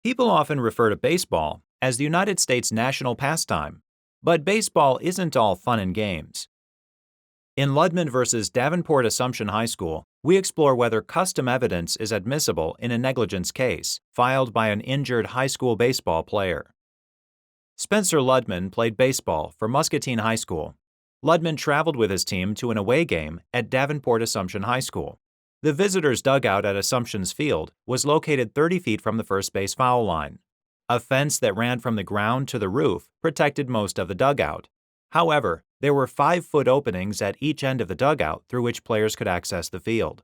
People often refer to baseball as the United States national pastime, but baseball isn't all fun and games. In Ludman versus Davenport Assumption High School, we explore whether custom evidence is admissible in a negligence case filed by an injured high school baseball player. Spencer Ludman played baseball for Muscatine High School. Ludman traveled with his team to an away game at Davenport Assumption High School. The visitors' dugout at Assumption's field was located 30 feet from the first base foul line. A fence that ran from the ground to the roof protected most of the dugout. However, there were 5-foot openings at each end of the dugout through which players could access the field.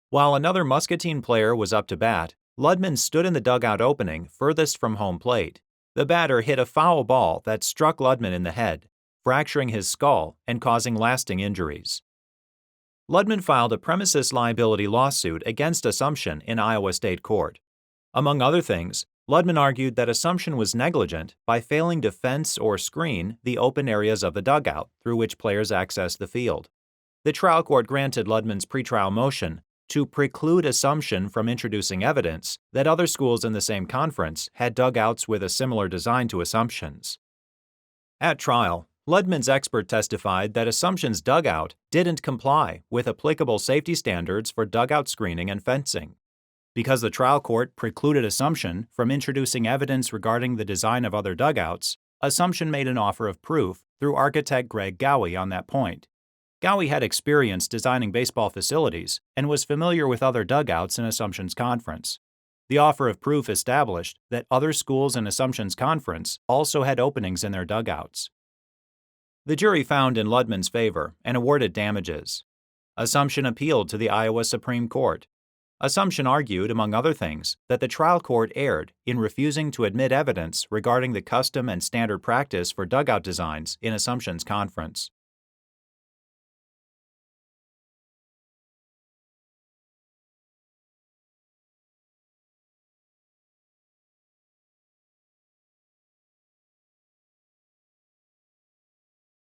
While another Muscatine player was up to bat, Ludman stood in the dugout opening furthest from home plate. The batter hit a foul ball that struck Ludman in the head, fracturing his skull and causing lasting injuries. Ludman filed a premises liability lawsuit against Assumption in Iowa State Court. Among other things, Ludman argued that Assumption was negligent by failing to fence or screen the open areas of the dugout through which players accessed the field. The trial court granted Ludman's pretrial motion to preclude Assumption from introducing evidence that other schools in the same conference had dugouts with a similar design to Assumption's. At trial, Ludman's expert testified that Assumption's dugout didn't comply with applicable safety standards for dugout screening and fencing. Because the trial court precluded Assumption from introducing evidence regarding the design of other dugouts, Assumption made an offer of proof through architect Greg Gowie on that point. Gowie had experience designing baseball facilities and was familiar with other dugouts in Assumption's conference. The offer of proof established that other schools in Assumption's conference also had openings in their dugouts. The jury found in Ludman's favor and awarded damages. Assumption appealed to the Iowa Supreme Court. Assumption argued, among other things, that the trial court erred in refusing to admit evidence regarding the custom and standard practice for dugout designs in Assumption's conference.